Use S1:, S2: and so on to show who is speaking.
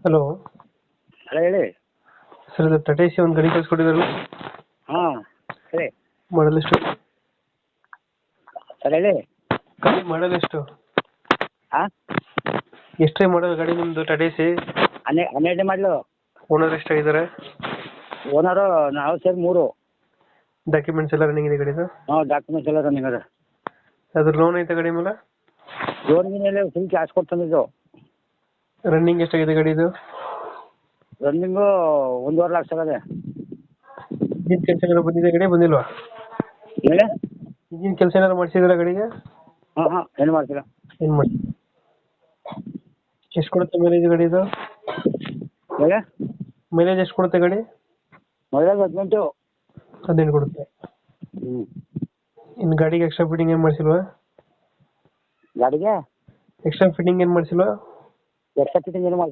S1: Hello
S2: ಅಲ್ಲ ಹೇಳಿ.
S1: Sir ಇದು ಟಾಟಾ ಎಸಿ ಒಂದು ಗಾಡಿ ಕಳಿಸ್ಕೊಟ್ಟಿದ್ರಲ್ಲ,
S2: ಹಾಂ ಹೇಳಿ.
S1: ಮಾಡಲ್ ಎಷ್ಟು?
S2: ಸರ್ ಹೇಳಿ.
S1: ಗಾಡಿ ಮಾಡಲ್ ಎಷ್ಟು?
S2: ಹಾಂ
S1: ಎಷ್ಟೇ ಮಾಡಲ್ ಗಾಡಿ ನಿಮ್ಮದು ಟಾಟಾ ಎಸಿ?
S2: 12 ಮಾಡಲು.
S1: ಓನರ್ ಎಷ್ಟಾಗಿದ್ದಾರೆ?
S2: ಓನರು ನಾವು ಸೇರಿ 3.
S1: ಡಾಕ್ಯುಮೆಂಟ್ಸ್ ಎಲ್ಲ ರನ್ನಿಂಗ್ ಇದೆ ಗಾಡಿದು?
S2: ಹಾಂ ಡಾಕ್ಯುಮೆಂಟ್ಸ್ ಎಲ್ಲ ರನ್ನಿಂಗ್ ಅದ.
S1: ಅದ್ರ ಲೋನ್ ಐತೆ ಗಾಡಿ ಮೇಲೆ?
S2: ಲೋನ್ ಮೇಲೆ ಫುಲ್ ಕ್ಯಾಶ್ ಕೊಡ್ತಂದಿದ್ದು.
S1: ರನ್ನಿಂಗ್ ಎಷ್ಟಾಗಿದೆ ಗಾಡಿದು?
S2: ರನ್ನಿಂಗು 1.5 ಲಕ್ಷ ಆಗದೆ.
S1: ಇಂಜಿನ್ ಕೆಲಸ ಏನಾದ್ರು ಬಂದಿದೆ ಗಾಡಿ ಬಂದಿಲ್ವಾ?
S2: ಹೇಳಿ.
S1: ಇಂಜಿನ್ ಕೆಲಸ ಏನಾದ್ರು ಮಾಡಿಸಿದ್ರೆ ಗಾಡಿಗೆ?
S2: ಹಾಂ ಏನು ಮಾಡ್ತೀರಾ?
S1: ಏನು ಮಾಡಿ ಎಷ್ಟು ಕೊಡುತ್ತೆ ಮೈಲೇಜ್ ಗಾಡಿದು?
S2: ಹೇಳಿ.
S1: ಮೈಲೇಜ್ ಎಷ್ಟು ಕೊಡುತ್ತೆ ಗಾಡಿ?
S2: ಮೊದಲೇ 18.
S1: 18 ಕೊಡುತ್ತೆ.
S2: ಹ್ಞೂ.
S1: ಇನ್ನು ಗಾಡಿಗೆ ಎಕ್ಸ್ಟ್ರಾ ಫಿಟ್ಟಿಂಗ್ ಏನು ಮಾಡಿಸಿಲ್ವಾ?
S2: ಗಾಡಿಗೆ
S1: ಎಕ್ಸ್ಟ್ರಾ ಫಿಟ್ಟಿಂಗ್ ಏನು ಮಾಡಿಸಿಲ್ವಾ?
S2: ಎಕ್ಸ್ಟ್ರಾ ಫಿಟ್ಟಿಂಗ್ ಏನು ಮಾಡಿ